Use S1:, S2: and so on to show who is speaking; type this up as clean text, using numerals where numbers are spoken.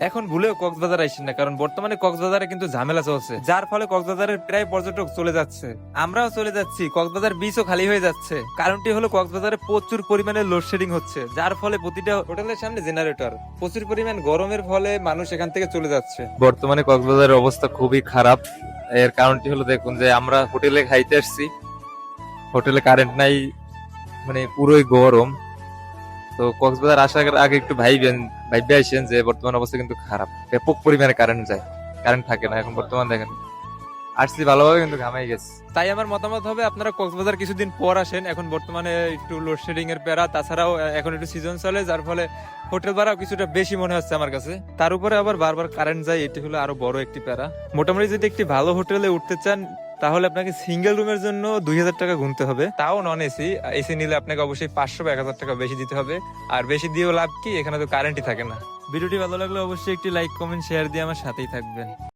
S1: এখন ভুলেও কক্সবাজার আইসেন না, কারণ বর্তমানে কক্সবাজারে কিন্তু ঝামেলা চলছে, যার ফলে কক্সবাজারের প্রায় পর্যটক চলে যাচ্ছে, আমরাও চলে যাচ্ছি, কক্সবাজার বিচও খালি হয়ে যাচ্ছে। কারণটি হলো কক্সবাজারে প্রচুর পরিমাণে লোডশেডিং হচ্ছে, যার ফলে প্রতিটা হোটেলের সামনে জেনারেটর, প্রচুর পরিমাণ গরমের ফলে মানুষ এখান থেকে চলে যাচ্ছে। বর্তমানে কক্সবাজারের অবস্থা খুবই খারাপ। এর কারণটি হলো দেখুন যে আমরা হোটেলে খাইতে আসছি, হোটেলে কারেন্ট নাই, মানে পুরোই গরম। তো কক্সবাজার আসার আগে একটু ভাইবে আসেন যে বর্তমান অবস্থা কিন্তু খারাপ, ব্যাপক পরিমাণে কারেন্ট যায়, কারেন্ট থাকে না এখন বর্তমান। দেখেন আসছি ভালোভাবে, কিন্তু ঘামাই গেছে। তাই আমার মতামত হবে আপনারা কক্সবাজার কিছুদিন পর আসেন, এখন বর্তমানে একটু লোডশেডিং এর প্যারা, তাছাড়াও এখন একটু সিজন চলে, যার ফলে হোটেল ভাড়াও কিছুটা বেশি মনে হচ্ছে আমার কাছে। তার উপরে আবার বারবার কারেন্ট যায়, এটি হলো আরো বড় একটি প্যারা। মোটামুটি যদি একটি ভালো হোটেলে উঠতে চান তাহলে আপনাকে সিঙ্গেল রুমের জন্য 2000 টাকা গুনতে হবে, তাও নন এসি। এসি নিলে আপনাকে অবশ্যই 500 বা 1000 টাকা বেশি দিতে হবে, আর বেশি দিয়েও লাভ কি, এখানে তো কারেন্টই থাকে না। ভিডিওটি ভালো লাগলে অবশ্যই একটি লাইক কমেন্ট শেয়ার দিয়ে আমার সাথেই থাকবেন।